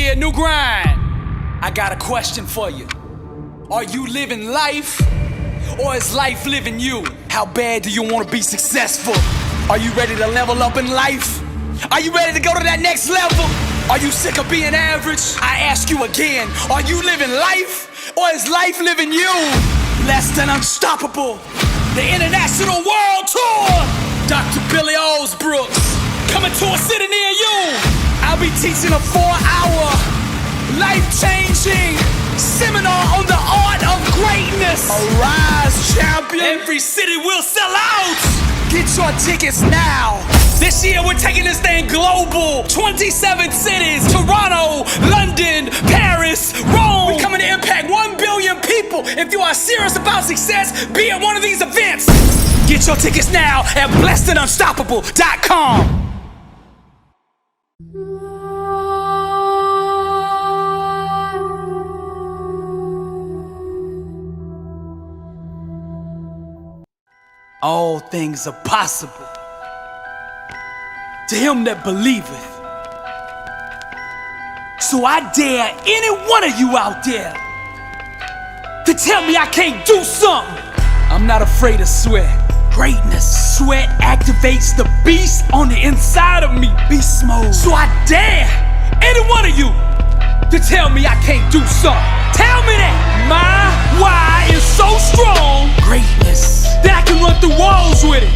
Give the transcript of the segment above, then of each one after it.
year, new grind. I got a question for you. Are you living life, or is life living you? How bad do you want to be successful? Are you ready to level up in life? Are you ready to go to that next level? Are you sick of being average? I ask you again, are you living life, or is life living you? Less than unstoppable, the international world tour. Dr. Billy Alsbrooks, coming to a city near you. I'll be teaching a 4-hour, life-changing seminar on the art of greatness. Arise, champion. Every city will sell out. Get your tickets now. This year we're taking this thing global. 27 cities, Toronto, London, Paris, Rome. We're coming to impact 1 billion people. If you are serious about success, be at one of these events. Get your tickets now at blessedandunstoppable.com. All things are possible to him that believeth. So I dare any one of you out there to tell me I can't do something. I'm not afraid of sweat. Greatness. Sweat activates the beast on the inside of me. Beast mode. So I dare any one of you to tell me I can't do something. Tell me that my why is so strong. Greatness. That I can run through walls with it.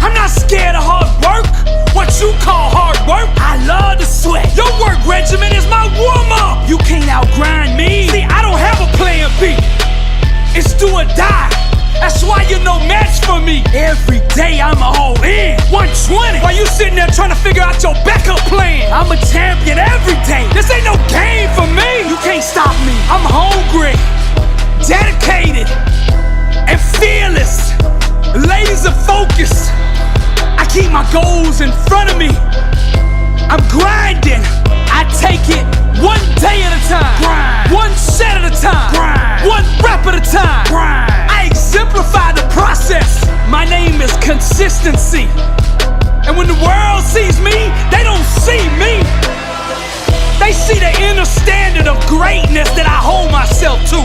I'm not scared of hard work. What you call hard work, I love to sweat. Your work regimen is my warm-up. You can't outgrind me. See, I don't have a plan B. It's do or die. That's why you're no match for me. Every day I'm all in. 120. While you sitting there trying to figure out your backup plan. I'm a champion every day. This ain't no game for me. You can't stop me. I'm hungry, dedicated, and fearless. Laser focused. I keep my goals in front of me. I'm grinding. I take it one day at a time. Grind. One set at a time. Grind. One rep at a time. Grind. I exemplify the process. My name is consistency. And when the world sees me, they don't see me. They see the inner standard of greatness that I hold myself to.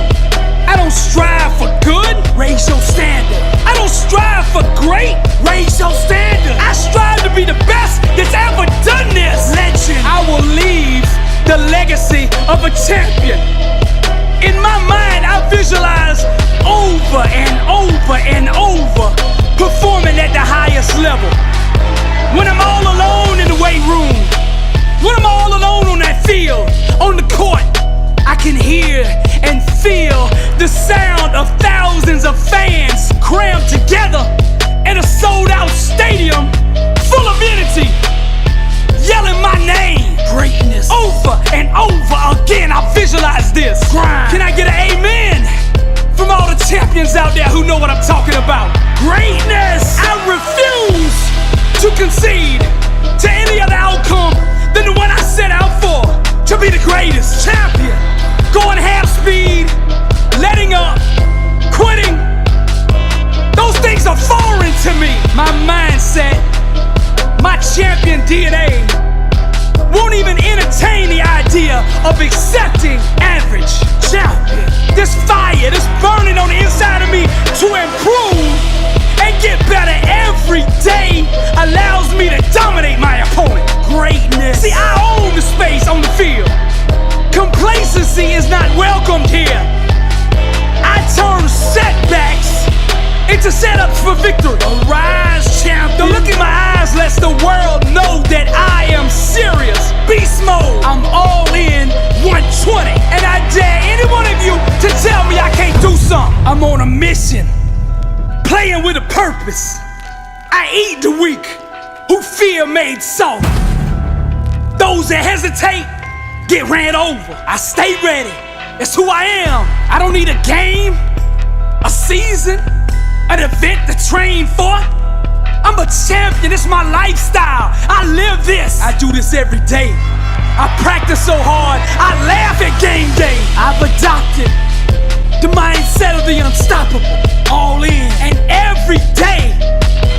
I don't strive for good, raise your standard. I don't strive for great, raise your standard. I strive to be the best that's ever done this. Legend. I will leave the legacy of a champion. In my mind, I visualize over and over and over performing at the highest level. When I'm all alone in the weight room, when I'm all alone on that field, on the court, I can hear and feel the sound of thousands of fans crammed together in a sold-out stadium full of energy, yelling my name. Greatness. Over and over again, I visualize this. Grind. Can I get an amen from all the champions out there who know what I'm talking about? Greatness. I refuse to concede to any other outcome than the one I set out for, to be the greatest champion. Going half speed, letting up, quitting, those things are foreign to me. My mindset, my champion DNA won't even entertain the idea of accepting average. Champion. This fire, this burning on the inside of me to improve and get better every day allows me to dominate my opponent. Greatness. See, I own the space on the field. Complacency is not welcomed here. I turn setbacks into setups for victory. Arise, champion. The look in my eyes lets the world know that I am serious. Beast mode. I'm all in 120. And I dare any one of you to tell me I can't do something. I'm on a mission, playing with a purpose. I eat the weak who fear made soft. Those that hesitate get ran over. I stay ready. It's who I am. I don't need a game, a season, an event to train for. I'm a champion. It's my lifestyle. I live this. I do this every day. I practice so hard. I laugh at game day. I've adopted the mindset of the unstoppable. All in. And every day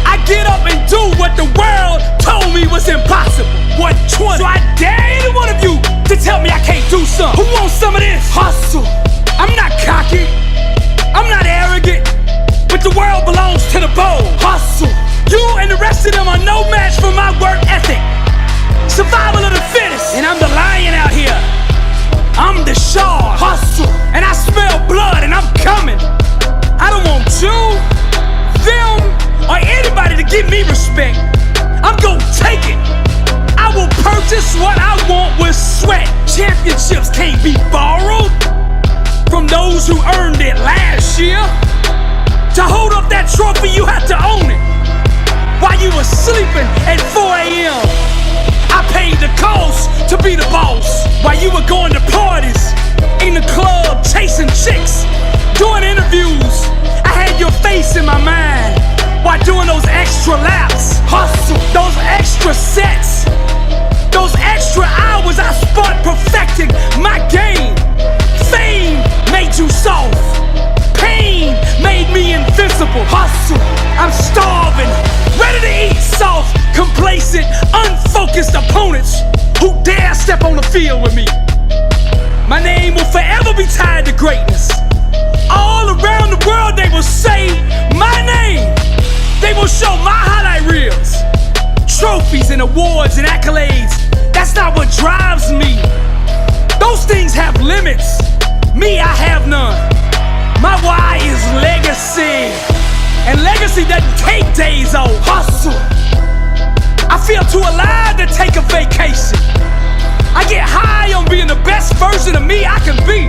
I get up and do what the world told me was impossible. 120. So I dare any one of you to tell me I some. Who wants some of this? Hustle. I'm not cocky, I'm not arrogant, but the world belongs to the bold. Hustle. You and the rest of them are no match for my work ethic. Survival of the fittest. And I'm the lion out here. I'm the Shaw. Hustle. And I smell blood and I'm coming. I don't want you, them, or anybody to give me respect. I'm gonna take it. I will purchase what I want with sweat. Championships can't be borrowed from those who earned it last year. To hold up that trophy, you have to own it. While you were sleeping at 4 a.m., I paid the cost to be the boss. While you were going to parties, in the club, chasing chicks, doing interviews, I had your face in my mind. While doing those extra laps, hustle, those extra sets, those extra hours I spent perfecting my game. Fame made you soft. Pain made me invincible. Hustle, I'm starving, ready to eat soft, complacent, unfocused opponents who dare step on the field with me. My name will forever be tied to greatness. All around the world they will say my name. They will show my highlight reels. Trophies and awards and accolades, that's not what drives me. Those things have limits. Me, I have none. My why is legacy. And legacy doesn't take days off. Hustle. I feel too alive to take a vacation. I get high on being the best version of me I can be.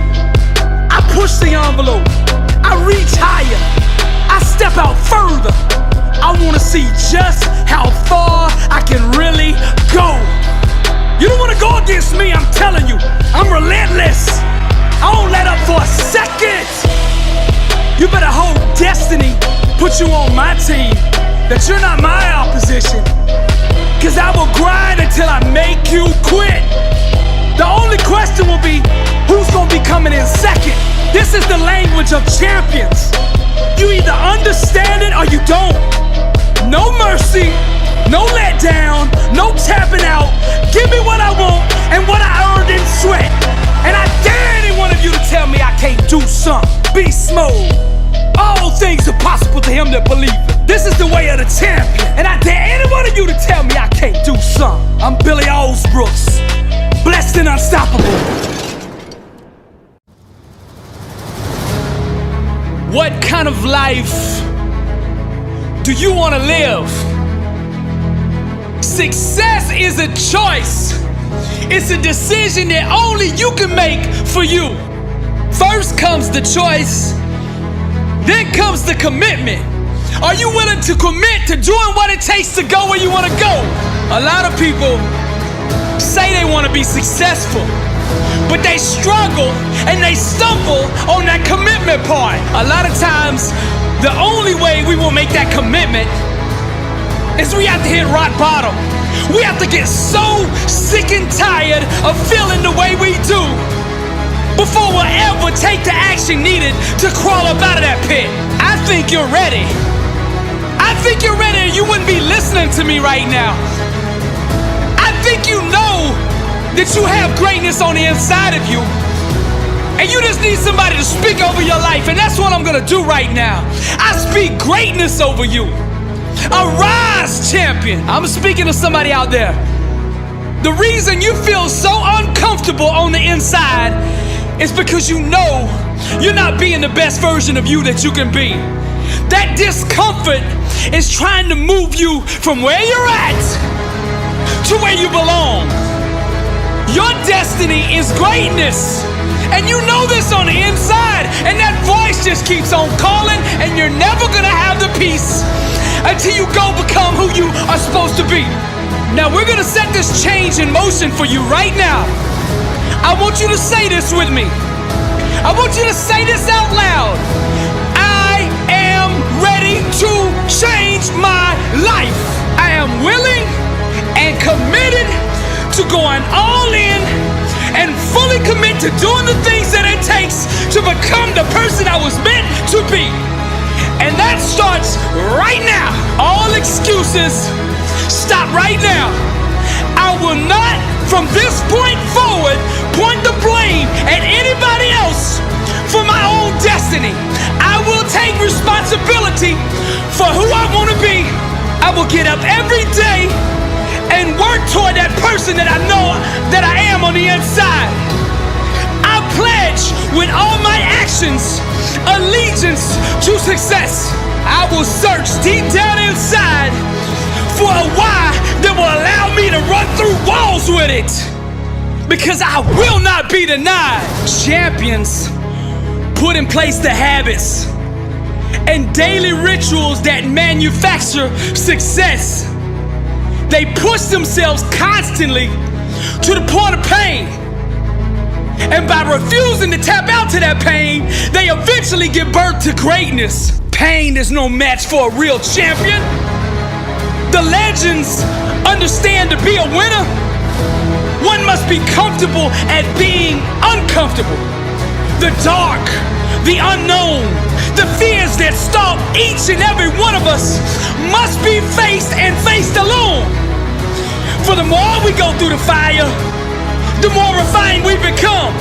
I push the envelope. I reach higher. I step out further. I wanna see just how far I can really go. You don't wanna go against me, I'm telling you. I'm relentless. I won't let up for a second. You better hold destiny, put you on my team, that you're not my opposition. Cause I will grind until I make you quit. The only question will be, who's gonna be coming in second? This is the language of champions. You either understand it or you don't. No mercy, no letdown, no tapping out. Give me what I want and what I earned in sweat. And I dare any one of you to tell me I can't do something. Beast mode. All things are possible to him that believe it. This is the way of the champion. And I dare any one of you to tell me I can't do something. I'm Billy Alsbrooks, blessed and unstoppable. What kind of life do you want to live? Success is a choice. It's a decision that only you can make for you. First comes the choice, then comes the commitment. Are you willing to commit to doing what it takes to go where you want to go? A lot of people say they want to be successful, but they struggle and they stumble on that commitment part. A lot of times, the only way we will make that commitment is we have to hit rock bottom. We have to get so sick and tired of feeling the way we do before we'll ever take the action needed to crawl up out of that pit. I think you're ready. I think you're ready, or you wouldn't be listening to me right now. I think you know that you have greatness on the inside of you, and you just need somebody to speak over your life, and that's what I'm gonna do right now. I speak greatness over you. Arise, champion. I'm speaking to somebody out there. The reason you feel so uncomfortable on the inside is because you know you're not being the best version of you that you can be. That discomfort is trying to move you from where you're at to where you belong. Your destiny is greatness, and you know this on the inside, and that voice just keeps on calling, and you're never gonna have the peace until you go become who you are supposed to be. Now we're gonna set this change in motion for you right now. I want you to say this with me. I want you to say this out loud. I am ready to change my life. I am willing and committed to going all in and fully commit to doing the things that it takes to become the person I was meant to be. And that starts right now. All excuses, stop right now. I will not, from this point forward, point the blame anybody else for my own destiny. I will take responsibility for who I want to be. I will get up every day and work toward that person that I know that I am on the inside. I pledge with all my actions allegiance to success. I will search deep down inside for a why that will allow me to run through walls with it, because I will not be denied. Champions put in place the habits and daily rituals that manufacture success. They push themselves constantly to the point of pain. And by refusing to tap out to that pain, they eventually give birth to greatness. Pain is no match for a real champion. The legends understand to be a winner, one must be comfortable at being uncomfortable. The dark, the unknown, the fears that stalk each and every one of us must be faced and faced alone. For the more we go through the fire, the more refined we become.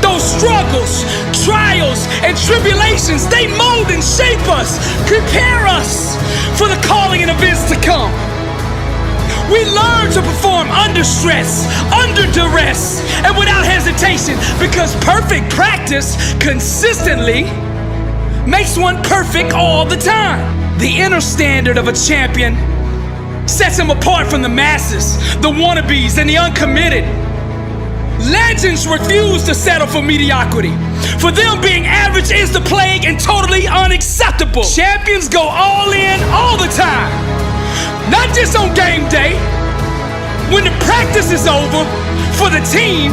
Those struggles, trials, and tribulations, they mold and shape us, prepare us for the calling and events to come. We learn to perform under stress, under duress, and without hesitation, because perfect practice consistently makes one perfect all the time. The inner standard of a champion sets him apart from the masses, the wannabes, and the uncommitted. Legends refuse to settle for mediocrity. For them, being average is the plague and totally unacceptable. Champions go all in all the time, not just on game day. When the practice is over for the team,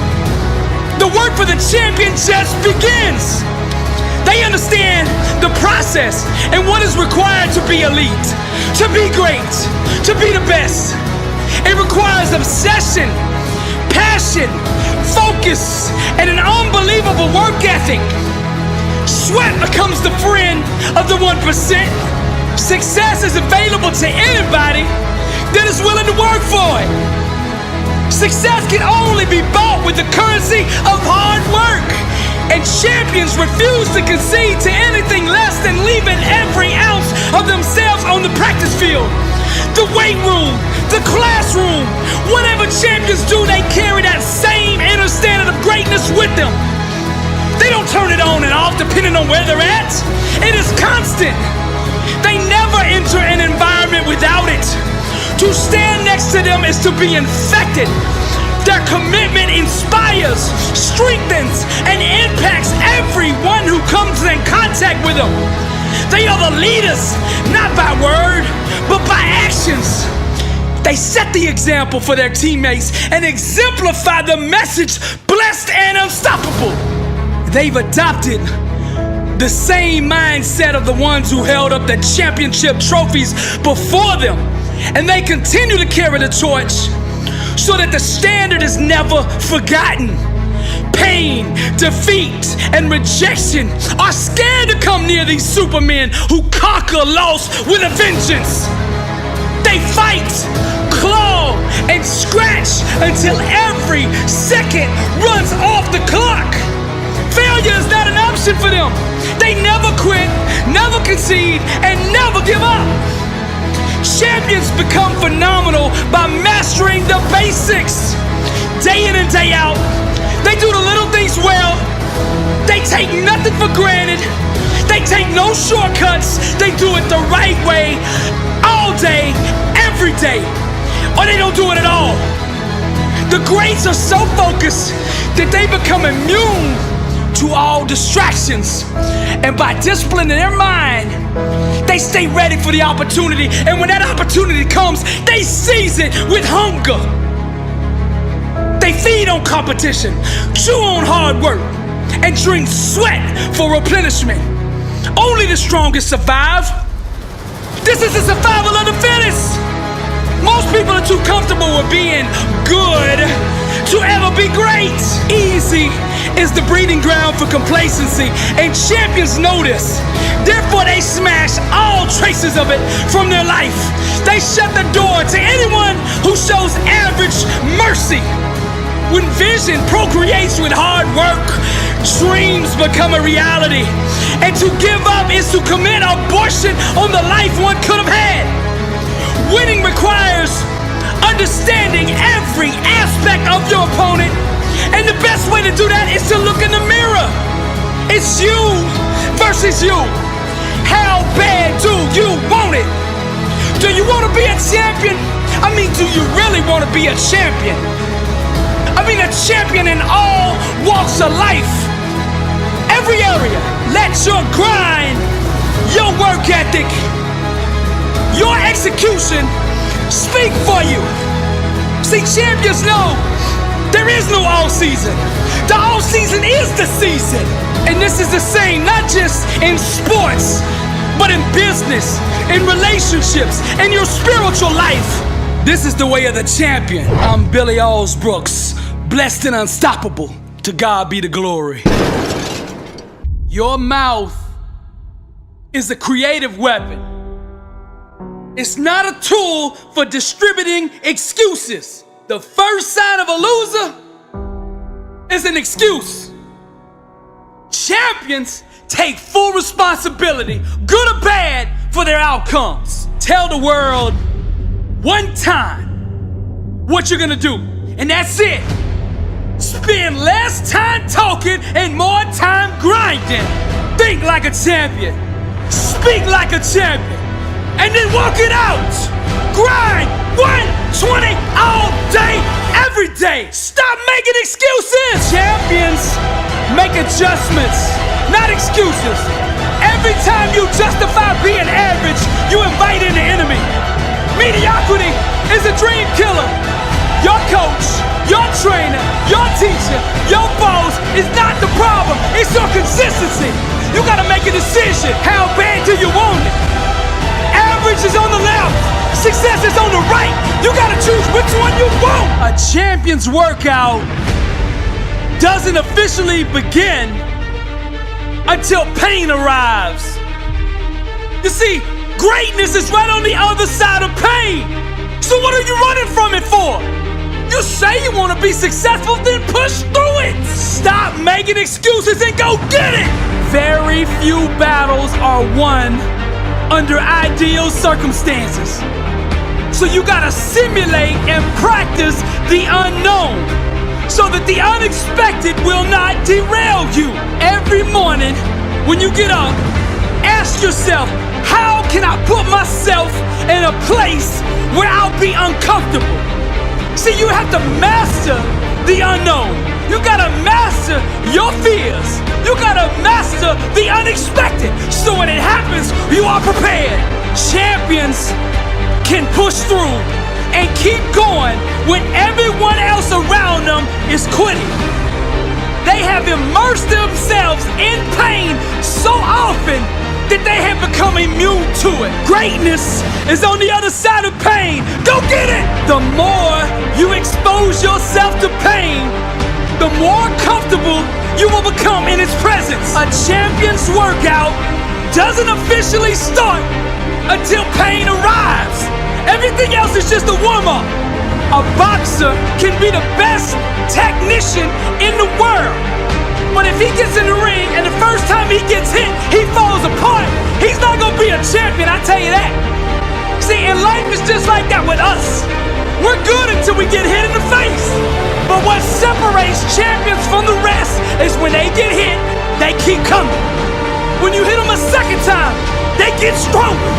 the work for the champion just begins. They understand the process and what is required to be elite, to be great, to be the best. It requires obsession, passion, focus, and an unbelievable work ethic. Sweat becomes the friend of the 1%. Success is available to anybody that is willing to work for it. Success can only be bought with the currency of hard work. And champions refuse to concede to anything less than leaving every ounce of themselves on the practice field. The weight room, the classroom, whatever champions do, they carry that same inner standard of greatness with them. They don't turn it on and off depending on where they're at. It is constant. They never enter an environment without it. To stand next to them is to be infected. Their commitment inspires, strengthens, and impacts everyone who comes in contact with them. They are the leaders, not by word, but by actions. They set the example for their teammates and exemplify the message, blessed and unstoppable. They've adopted the same mindset of the ones who held up the championship trophies before them, and they continue to carry the torch so that the standard is never forgotten. Pain, defeat, and rejection are scared to come near these supermen who conquer loss with a vengeance. They fight, claw, and scratch until every second runs off the clock. Failure is not an option for them. They never quit, never concede, and never give up. Champions become phenomenal by mastering the basics. Day in and day out, they do the little things well. They take nothing for granted. They take no shortcuts. They do it the right way, all day, every day, or they don't do it at all. The greats are so focused that they become immune to all distractions. And by disciplining their mind, they stay ready for the opportunity. And when that opportunity comes, they seize it with hunger. They feed on competition, chew on hard work, and drink sweat for replenishment. Only the strongest survive. This is the survival of the fittest. Most people are too comfortable with being good to ever be great. Easy is the breeding ground for complacency, and champions know this. Therefore, they smash all traces of it from their life. They shut the door to anyone who shows average mercy. When vision procreates with hard work, dreams become a reality. And to give up is to commit abortion on the life one could have had. Winning requires understanding every aspect of your opponent. And the best way to do that is to look in the mirror. It's you versus you. How bad do you want it? Do you want to be a champion? I mean, do you really want to be a champion? I mean, a champion in all walks of life. Every area. Let your grind, your work ethic, your execution speak for you. See, champions know there is no all season. The all season is the season. And this is the same, not just in sports, but in business, in relationships, in your spiritual life. This is the way of the champion. I'm Billy Alsbrooks, blessed and unstoppable. To God be the glory. Your mouth is a creative weapon. It's not a tool for distributing excuses. The first sign of a loser is an excuse. Champions take full responsibility, good or bad, for their outcomes. Tell the world one time what you're gonna do, and that's it. Spend less time talking and more time grinding. Think like a champion, speak like a champion, and then walk it out. Grind 120 all day, every day. Stop making excuses. Champions make adjustments, not excuses. Every time you justify being average, you invite in the enemy. Mediocrity is a dream killer. Your coach, your trainer, your teacher, your boss is not the problem. It's your consistency. You gotta make a decision. How bad do you want it? Average is on the left, success is on the right. You gotta choose which one you want. A champion's workout doesn't officially begin until pain arrives. You see, greatness is right on the other side of pain. So what are you running from it for? You say you want to be successful, then push through it. Stop making excuses and go get it. Very few battles are won under ideal circumstances. So you gotta simulate and practice the unknown so that the unexpected will not derail you. Every morning when you get up, ask yourself, how can I put myself in a place where I'll be uncomfortable? See, you have to master the unknown. You gotta master your fears. You gotta master the unexpected. So when it happens, you are prepared. Champions can push through and keep going when everyone else around them is quitting. They have immersed themselves in pain so often that they have become immune to it. Greatness is on the other side of pain. Go get it! The more you expose yourself to pain, the more comfortable you will become in its presence. A champion's workout doesn't officially start until pain arrives. Everything else is just a warm-up. A boxer can be the best technician in the world, but if he gets in the ring and the first time he gets hit, he falls apart, he's not gonna be a champion, I tell you that. See, and life is just like that with us. We're good until we get hit in the face. But what separates champions from the rest is when they get hit, they keep coming. When you hit them a second time, they get stronger.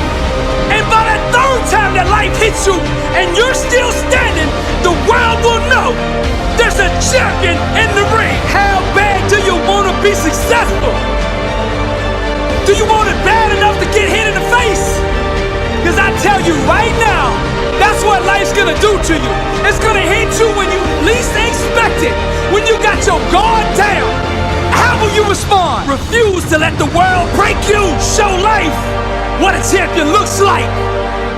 And by that third time that life hits you and you're still standing, the world will know there's a champion in the ring. How bad do you want to be successful? Do you want it bad enough to get hit in the face? Because I tell you right now, that's what life's gonna do to you. It's gonna hit you when you least expect it. When you got your guard down, how will you respond? Refuse to let the world break you. Show life what a champion looks like.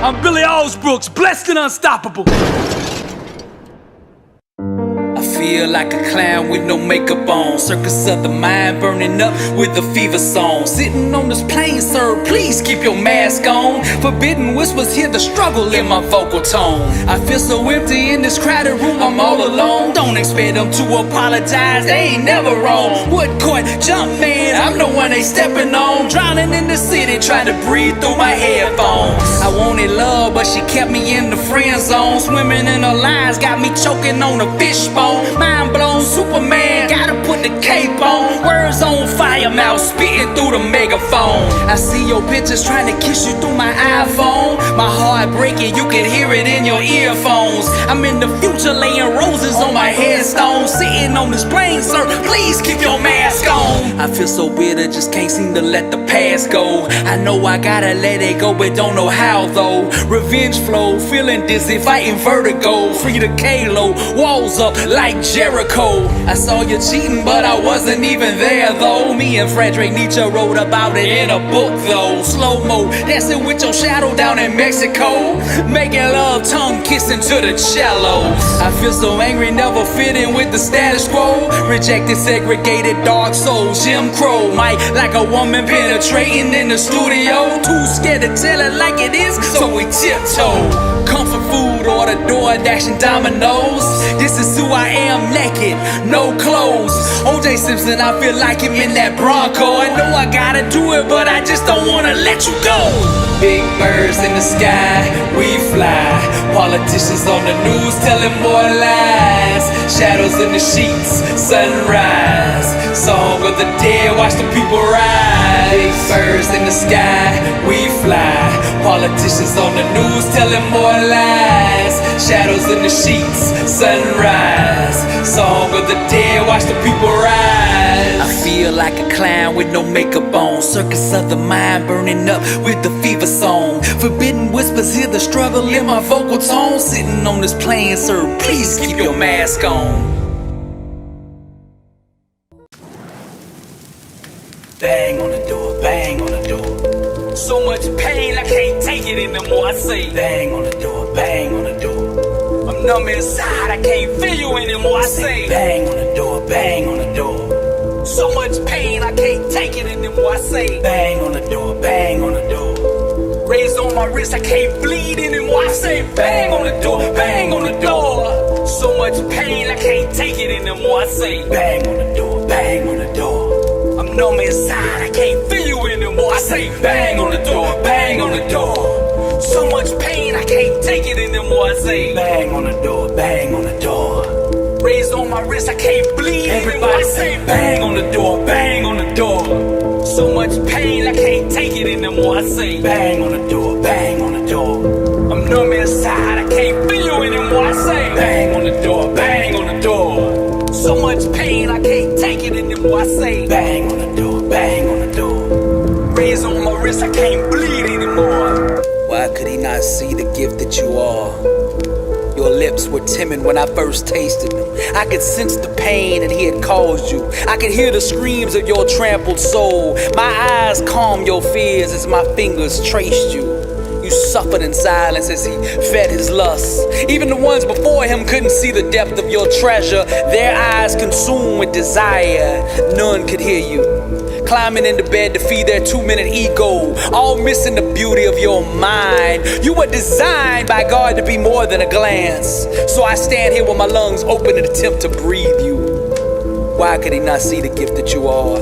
I'm Billy Alsbrooks, blessed and unstoppable. I feel feel like a clown with no makeup on. Circus of the mind burning up with a fever song. Sitting on this plane, sir, please keep your mask on. Forbidden whispers hear the struggle in my vocal tone. I feel so empty in this crowded room, I'm all alone. Don't expect them to apologize, they ain't never wrong. Wood court, jump man, I'm the one they stepping on. Drowning in the city, trying to breathe through my headphones. I wanted love, but she kept me in the friend zone. Swimming in her lines, got me choking on a fishbone. Mind blown, Superman, gotta put the cape on. Words on fire, mouth spitting through the megaphone. I see your pictures trying to kiss you through my iPhone. My heart breaking, you can hear it in your earphones. I'm in the future laying roses on my headstone. Sitting on this plane, sir, please keep your mask on. I feel so bitter, just can't seem to let the past go. I know I gotta let it go, but don't know how though. Revenge flow, feeling dizzy, fighting vertigo. Free to Kalo, walls up like Jericho. I saw you cheating, but I wasn't even there though. Me and Frederick Nietzsche wrote about it in a book though. Slow-mo, dancing with your shadow down in Mexico. Making love, tongue kissing to the cellos. I feel so angry, never fitting with the status quo. Rejected, segregated, dark souls, Jim Crow. Might like a woman penetrating in the studio. Too scared to tell it like it is, so we tiptoe. Comfort food, order door, dashing dominoes. This is who I am, naked, no clothes. O.J. Simpson, I feel like him in that Bronco. I know I gotta do it, but I just don't wanna let you go. Big birds in the sky, we fly. Politicians on the news telling more lies. Shadows in the sheets, sunrise. Song of the dead, watch the people rise. Big birds in the sky, we fly. Politicians on the news telling more lies. Shadows in the sheets, sunrise. Song of the dead, watch the people rise. I feel like a clown with no makeup on. Circus of the mind burning up with the fever song. Forbidden whispers hear the struggle in my vocal tone. Sitting on this plane, sir, please keep your mask on. Bang on the door, bang on the door. So much pain, I can't take it anymore. I say, bang on the door, bang on the door. I'm numb inside, I can't feel you anymore. I say, bang on the door, bang on the door. So much pain, I can't take it anymore. I say, bang on the door, bang on the door. Raised on my wrist, I can't bleed anymore. I say, bang on the door, bang on the door. So much pain, I can't take it anymore. I say, bang on the door, bang on the door. I'm numb inside, I can't feel you anymore. I say, bang on the door, bang on the door. So much pain, I can't take it anymore. I say, bang on the door, bang on the door. Raised on my wrist, I can't bleed anymore. I say, bang on the door, bang on the door. So much pain, I can't take it anymore. I say, bang on the door, bang on the door. I'm numb inside, I can't feel you anymore. I say, bang on the door, bang on the door. So much pain, I can't take it anymore. I say, bang on the door, bang on the door. Raised on my wrist, I can't bleed anymore. Why could he not see the gift that you are? Your lips were timid when I first tasted them. I could sense the pain and he had caused you. I could hear the screams of your trampled soul. My eyes calmed your fears as my fingers traced you. You suffered in silence as he fed his lust. Even the ones before him couldn't see the depth of your treasure. Their eyes consumed with desire. None could hear you. Climbing into bed to feed their 2-minute ego, all missing the beauty of your mind. You were designed by God to be more than a glance. So I stand here with my lungs open and attempt to breathe you. Why could he not see the gift that you are?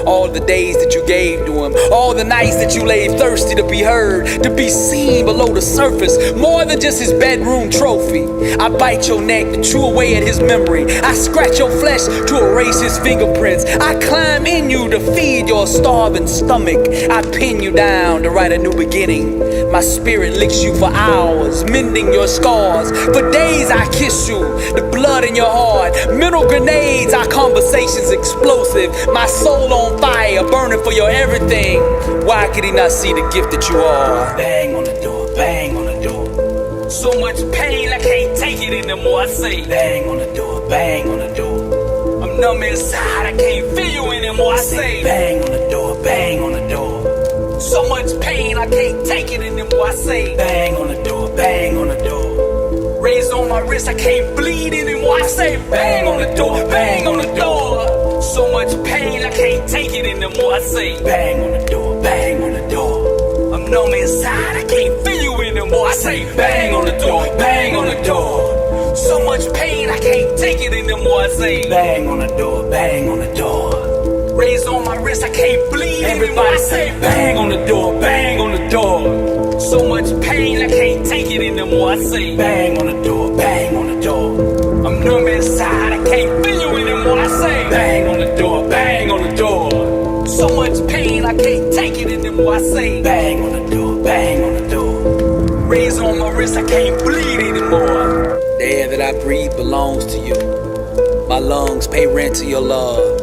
All the days that you gave to him, all the nights that you lay thirsty to be heard, to be seen below the surface, more than just his bedroom trophy. I bite your neck to chew away at his memory. I scratch your flesh to erase his fingerprints. I climb in you to feed your starving stomach. I pin you down to write a new beginning. My spirit licks you for hours, mending your scars. For days I kiss you, the blood in your heart. Mental grenades, our conversations explosive. My soul on fire, burning for your everything. Why could he not see the gift that you are? Bang on the door, bang on the door. So much pain, I can't take it anymore. I say, bang on the door, bang on the door. I'm numb inside, I can't feel you anymore. I say, bang on the door, bang on the door. So much pain, I can't take it anymore. I say, bang on the door, bang on the door. Raised on my wrist, I can't bleed anymore. I say bang on the door, bang on the door. So much pain, I can't take it anymore. I say bang on the door, bang on the door. I'm numb inside, I can't feel you anymore. I say bang on the door, bang on the door. So much pain, I can't take it anymore. I say bang on the door, bang on the door. Raised on my wrist, I can't bleed anymore. Everybody say bang on the door, bang on the door. So much pain, I can't take it anymore. I say bang on the door, bang on the door. I'm numb inside, I can't feel you anymore. I say bang on the door, bang on the door. So much pain, I can't take it anymore. I say bang on the door, bang on the door. Raised on my wrist, I can't bleed anymore. The air that I breathe belongs to you. My lungs pay rent to your love.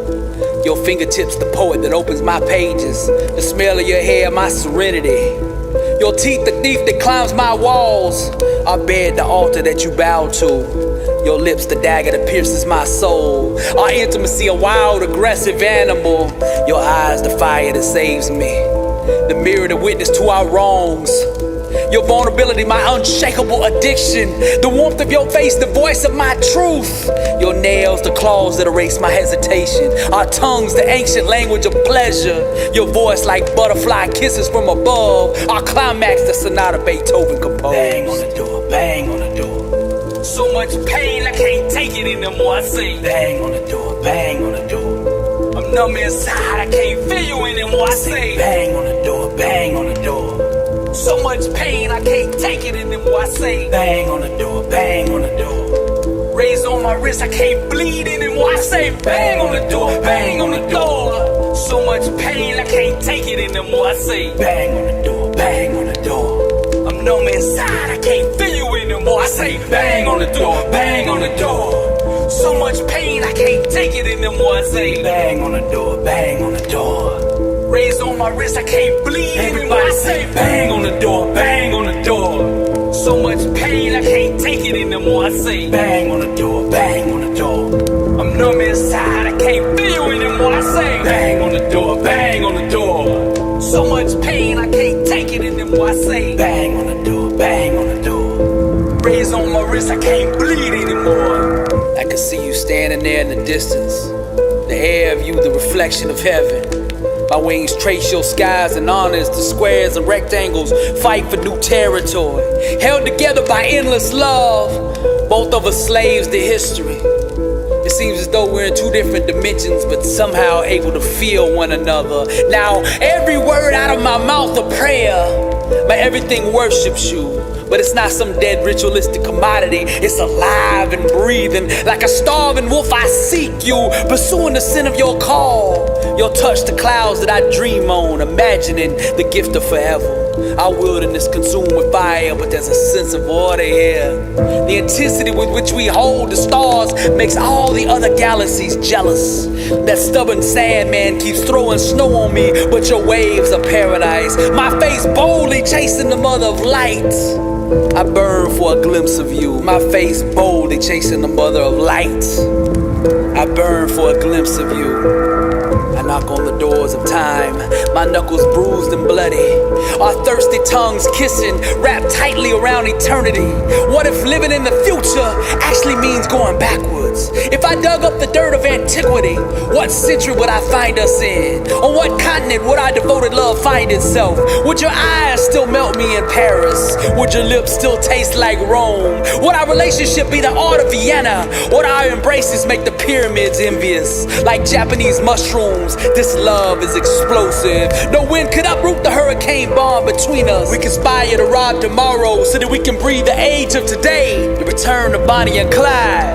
Your fingertips, the poet that opens my pages. The smell of your hair, my serenity. Your teeth, the thief that climbs my walls. Our bed, the altar that you bow to. Your lips, the dagger that pierces my soul. Our intimacy, a wild, aggressive animal. Your eyes, the fire that saves me. The mirror, the witness to our wrongs. Your vulnerability, my unshakable addiction. The warmth of your face, the voice of my truth. Your nails, the claws that erase my hesitation. Our tongues, the ancient language of pleasure. Your voice like butterfly kisses from above. Our climax, the sonata Beethoven composed. Bang on the door, bang on the door. So much pain, I can't take it anymore. I say bang on the door, bang on the door. I'm numb inside, I can't feel you anymore. I say bang on the door, bang on the door. So much pain, I can't take it anymore. I say bang on the door, bang on the door. Raised on my wrist, I can't bleed anymore. I say bang on the door, bang on the door. So much pain, I can't take it anymore. I say bang on the door, bang on the door. I'm numb inside, I can't feel you anymore. I say bang on the door, bang on the door. So much pain, I can't take it anymore. I say bang on the door, bang on the door. Raised on my wrist, I can't bleed anymore. I say bang on the door, bang on the door. So much pain, I can't take it anymore. I say bang on the door, bang on the door. I'm numb inside, I can't feel you anymore. I say bang on the door, bang on the door. So much pain, I can't take it anymore. I say bang on the door, bang on the door. Raised on my wrist, I can't bleed anymore. I can see you standing there in the distance. The air of you, the reflection of heaven. My wings trace your skies and honors the squares and rectangles. Fight for new territory. Held together by endless love. Both of us slaves to history. It seems as though we're in two different dimensions, but somehow able to feel one another. Now every word out of my mouth a prayer. My everything worships you. But it's not some dead ritualistic commodity. It's alive and breathing. Like a starving wolf I seek you, pursuing the scent of your call. Your touch, the clouds that I dream on, imagining the gift of forever. Our wilderness consumed with fire, but there's a sense of order here. The intensity with which we hold the stars makes all the other galaxies jealous. That stubborn sandman keeps throwing snow on me, but your waves are paradise. My face boldly chasing the mother of light. I burn for a glimpse of you. My face boldly chasing the mother of light. I burn for a glimpse of you. I knock on the doors of time, my knuckles bruised and bloody. Our thirsty tongues kissing, wrapped tightly around eternity. What if living in the future actually means going backwards? If I dug up the dirt of antiquity, what century would I find us in? On what continent would our devoted love find itself? Would your eyes still melt me in Paris? Would your lips still taste like Rome? Would our relationship be the art of Vienna? Would our embraces make the pyramids envious? Like Japanese mushrooms, this love is explosive. No wind could uproot the hurricane bond between us. We conspire to rob tomorrow so that we can breathe the age of today. The return of Bonnie and Clyde.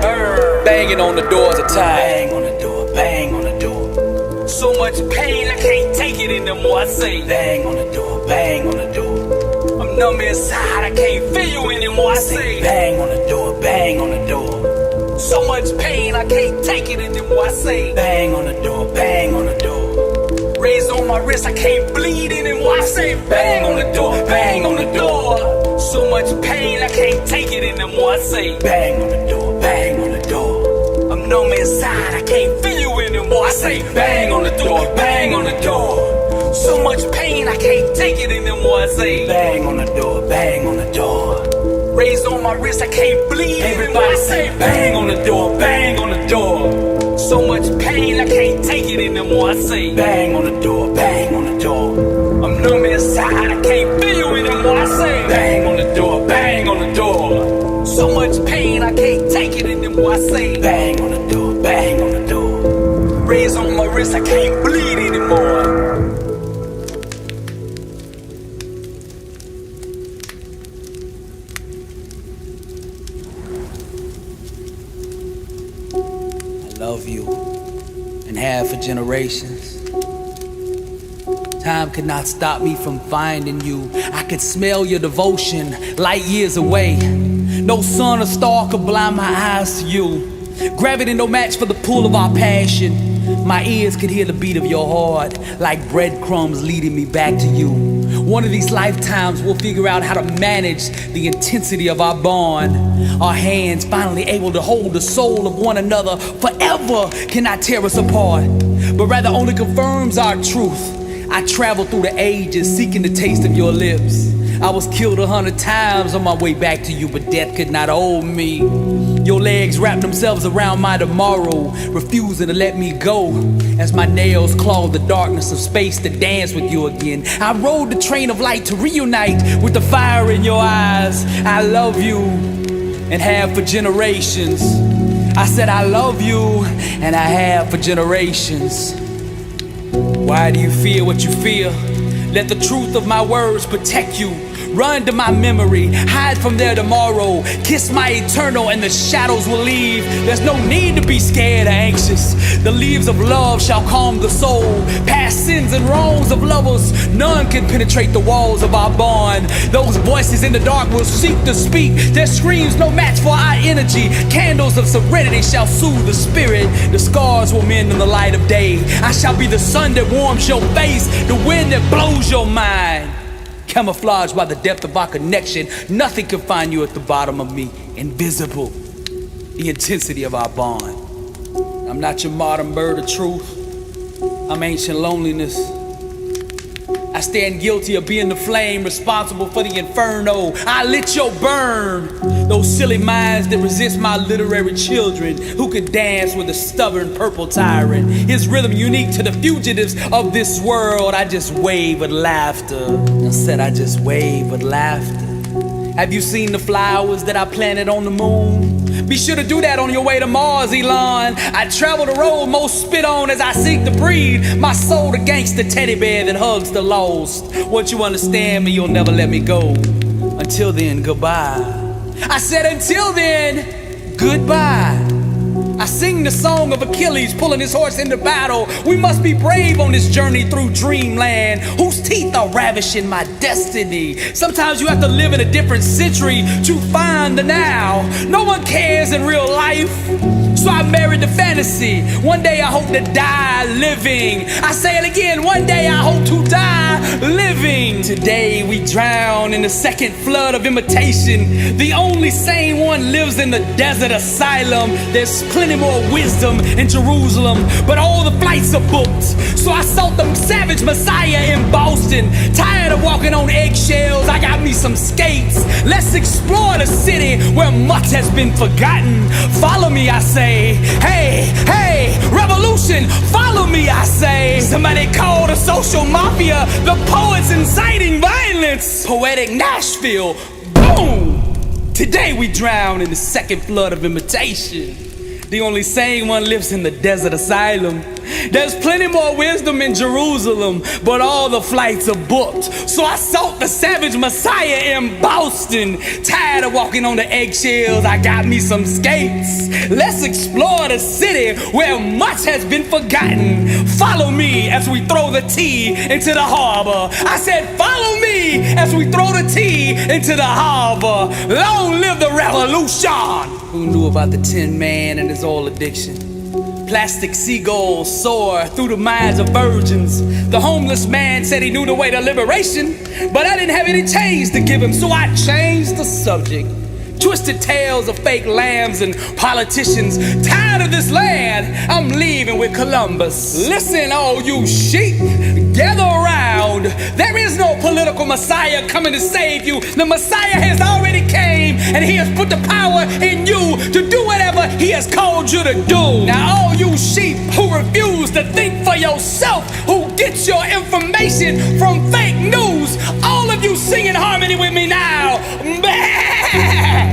Banging on the doors of time. Bang on the door, bang on the door. So much pain, I can't take it anymore. I say bang on the door, bang on the door. I'm numb inside, I can't feel you anymore. I say bang on the door, bang on the door. So much pain, I can't take it anymore. I say bang on the door, bang on the door. Raised on my wrist, I can't bleed anymore. I say bang on the door, bang on the door. So much pain, I can't take it anymore. I say bang on the door, bang on the door. I'm numb inside, I can't feel you anymore. I say bang on the door, bang on the door. So much pain, I can't take it anymore. I say bang on the door, bang on the door. Raised on my wrist, I can't bleed. Everybody say bang on the door, bang on the door. So much pain, I can't take it anymore. I say bang on the door, bang on the door. I'm numb inside, I can't feel you anymore. I say bang on the door, bang on the door. So much pain, I can't take it anymore. I say bang on the door, bang on the door. Raised on my wrist, I can't bleed anymore. Love you and have for generations. Time could not stop me from finding you. I could smell your devotion light years away. No sun or star could blind my eyes to you. Gravity no match for the pull of our passion. My ears could hear the beat of your heart like breadcrumbs leading me back to you. One of these lifetimes we'll figure out how to manage the intensity of our bond. Our hands finally able to hold the soul of one another forever cannot tear us apart, but rather only confirms our truth. I traveled through the ages seeking the taste of your lips. I was killed 100 times on my way back to you, but death could not hold me. Your legs wrapped themselves around my tomorrow, refusing to let me go as my nails clawed the darkness of space to dance with you again. I rode the train of light to reunite with the fire in your eyes. I love you and have for generations. I said I love you and I have for generations. Why do you feel what you feel? Let the truth of my words protect you. Run to my memory, hide from there tomorrow. Kiss my eternal and the shadows will leave. There's no need to be scared or anxious. The leaves of love shall calm the soul. Past sins and wrongs of lovers, none can penetrate the walls of our bond. Those voices in the dark will seek to speak. Their screams no match for our energy. Candles of serenity shall soothe the spirit. The scars will mend in the light of day. I shall be the sun that warms your face, the wind that blows your mind. Camouflaged by the depth of our connection, nothing can find you at the bottom of me. Invisible, the intensity of our bond. I'm not your modern bird of truth. I'm ancient loneliness. I stand guilty of being the flame responsible for the inferno. I lit your burn. Those silly minds that resist my literary children, who could dance with a stubborn purple tyrant. His rhythm unique to the fugitives of this world. I just wave with laughter. I said I just wave with laughter. Have you seen the flowers that I planted on the moon? Be sure to do that on your way to Mars, Elon. I travel the road most spit on as I seek to breathe my soul, the gangster teddy bear that hugs the lost. Once you understand me, you'll never let me go. Until then, goodbye. I said until then, goodbye. I sing the song of Achilles pulling his horse into battle. We must be brave on this journey through dreamland, whose teeth are ravishing my destiny. Sometimes you have to live in a different century to find the now. No one cares in real life, so I married the fantasy. One day I hope to die living. I say it again, one day I hope to die living. Today we drown in the second flood of imitation. The only sane one lives in the desert asylum. There's plenty more wisdom in Jerusalem, but all the flights are booked. So I sought the savage messiah in Boston. Tired of walking on eggshells, I got me some skates. Let's explore the city where much has been forgotten. Follow me, I say. Hey, hey, revolution, follow me, I say. Somebody call the social mafia, the poets inciting violence. Poetic Nashville, boom! Today we drown in the second flood of imitation. The only sane one lives in the desert asylum. There's plenty more wisdom in Jerusalem, but all the flights are booked. So I sought the savage messiah in Boston. Tired of walking on the eggshells, I got me some skates. Let's explore the city where much has been forgotten. Follow me as we throw the tea into the harbor. I said follow me as we throw the tea into the harbor. Long live the revolution! Who knew about the Tin Man and his oil addiction? Plastic seagulls soar through the minds of virgins. The homeless man said he knew the way to liberation, but I didn't have any change to give him, so I changed the subject. Twisted tales of fake lambs and politicians. Tired of this land, I'm leaving with Columbus. Listen, all you sheep, gather around. There is no political messiah coming to save you. The Messiah has already came, and he has put the power in you to do whatever he has called you to do. Now all you sheep who refuse to think for yourself, who get your information from fake news, all of you sing in harmony with me now.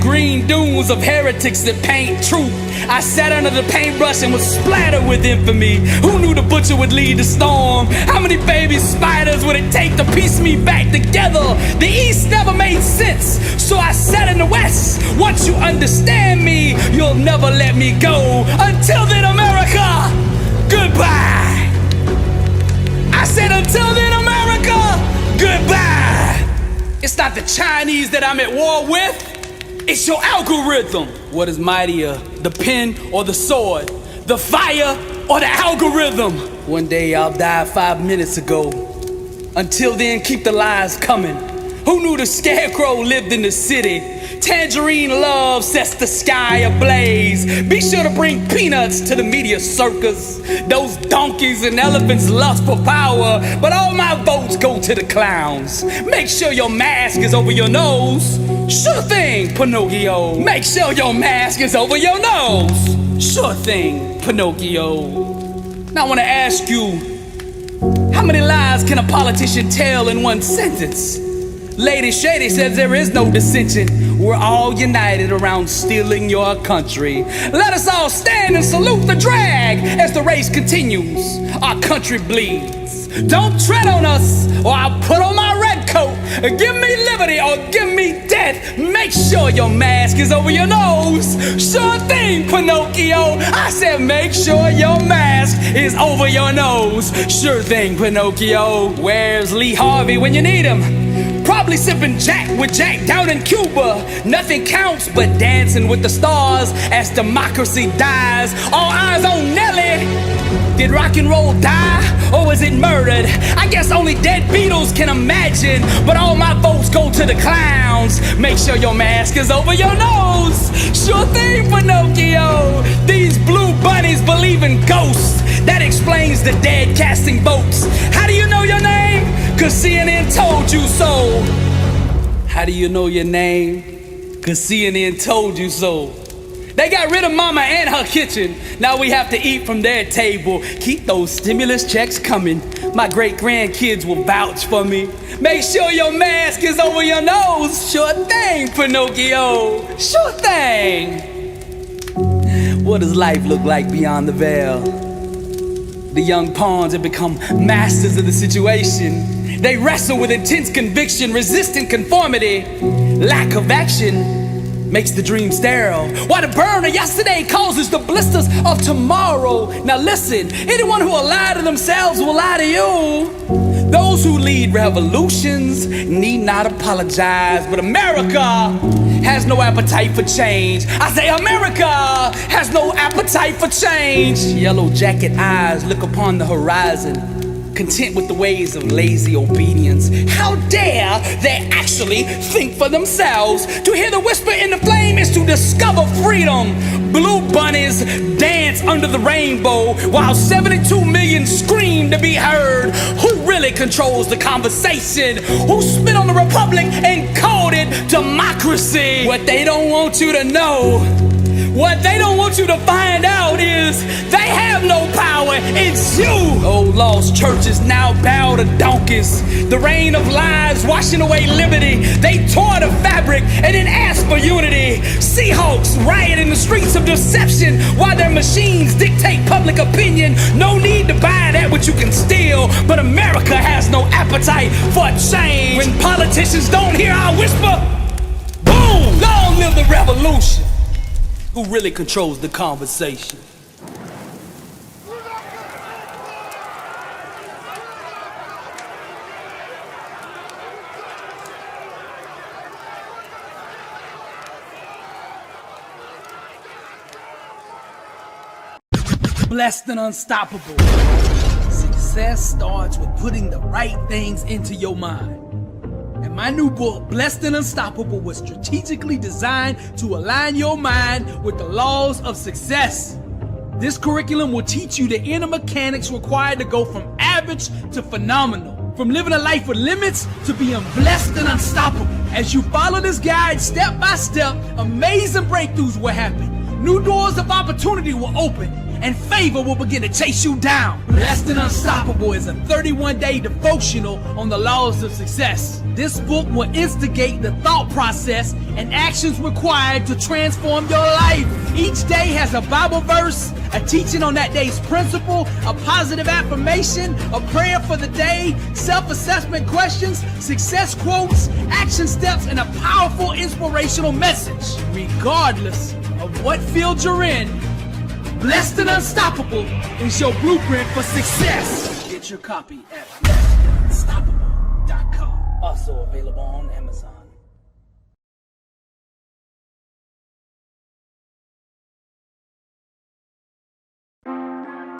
Green dunes of heretics that paint truth. I sat under the paintbrush and was splattered with infamy. Who knew the butcher would lead the storm? How many baby spiders would it take to piece me back together? The East never made sense, so I sat in the West. Once you understand me, you'll never let me go. Until then, America, goodbye. I said until then, America, goodbye. It's not the Chinese that I'm at war with. It's your algorithm. What is mightier, the pen or the sword? The fire or the algorithm? One day I'll die 5 minutes ago. Until then, keep the lies coming. Who knew the scarecrow lived in the city? Tangerine love sets the sky ablaze. Be sure to bring peanuts to the media circus. Those donkeys and elephants lust for power, but all my votes go to the clowns. Make sure your mask is over your nose. Sure thing, Pinocchio. Make sure your mask is over your nose. Sure thing, Pinocchio. Now I want to ask you, how many lies can a politician tell in one sentence? Lady Shady says there is no dissension. We're all united around stealing your country. Let us all stand and salute the drag as the race continues. Our country bleeds. Don't tread on us or I'll put on my red coat. Give me liberty or give me death. Make sure your mask is over your nose. Sure thing, Pinocchio. I said make sure your mask is over your nose. Sure thing, Pinocchio. Where's Lee Harvey when you need him? Probably sipping Jack with Jack down in Cuba. Nothing counts but dancing with the stars as democracy dies. All eyes on Nelly. Did rock and roll die or was it murdered? I guess only dead Beatles can imagine. But all my votes go to the clowns. Make sure your mask is over your nose. Sure thing, Pinocchio. These blue bunnies believe in ghosts. That explains the dead casting votes. How do you know your name? Cause CNN told you so. How do you know your name? Cause CNN told you so. They got rid of Mama and her kitchen. Now we have to eat from their table. Keep those stimulus checks coming. My great-grandkids will vouch for me. Make sure your mask is over your nose. Sure thing, Pinocchio. Sure thing. What does life look like beyond the veil? The young pawns have become masters of the situation. They wrestle with intense conviction, resistant conformity. Lack of action makes the dream sterile, while the burn of yesterday causes the blisters of tomorrow. Now listen, anyone who will lie to themselves will lie to you. Those who lead revolutions need not apologize, but America has no appetite for change. I say America has no appetite for change. Yellow jacket eyes look upon the horizon, content with the ways of lazy obedience. How dare they actually think for themselves? To hear the whisper in the flame is to discover freedom. Blue bunnies dance under the rainbow while 72 million scream to be heard. Who really controls the conversation? Who spit on the republic and called it democracy? What they don't want you to know, what they don't want you to find out is they have no power, it's you. Old lost churches now bow to donkeys. The rain of lies washing away liberty. They tore the fabric and then asked for unity. Seahawks riot in the streets of deception while their machines dictate public opinion. No need to buy that which you can steal, but America has no appetite for change. When politicians don't hear our whisper, boom, long live the revolution. Who really controls the conversation? Blessed and unstoppable. Success starts with putting the right things into your mind. And My new book, Blessed and Unstoppable, was strategically designed to align your mind with the laws of success. This curriculum will teach you the inner mechanics required to go from average to phenomenal. From living a life with limits to being blessed and unstoppable. As you follow this guide step by step, amazing breakthroughs will happen. New doors of opportunity will open, and favor will begin to chase you down. Blessed and Unstoppable is a 31-day devotional on the laws of success. This book will instigate the thought process and actions required to transform your life. Each day has a Bible verse, a teaching on that day's principle, a positive affirmation, a prayer for the day, self-assessment questions, success quotes, action steps, and a powerful inspirational message. Regardless of what field you're in, Blessed and Unstoppable is your blueprint for success. Get your copy at blessedandunstoppable.com. Also available on Amazon.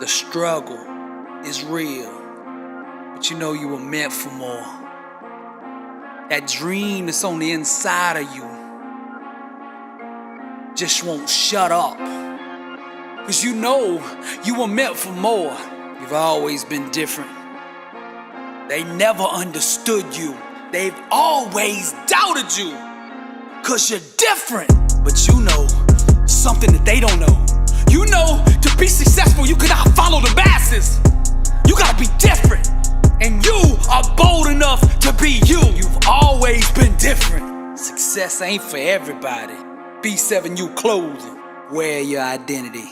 The struggle is real, but you know you were meant for more. That dream that's on the inside of you just won't shut up. Cause you know you were meant for more. You've always been different. They never understood you. They've always doubted you. Cause you're different. But you know something that they don't know. You know to be successful you cannot follow the masses. You gotta be different. And you are bold enough to be you. You've always been different. Success ain't for everybody. B7U Clothing. Wear your identity.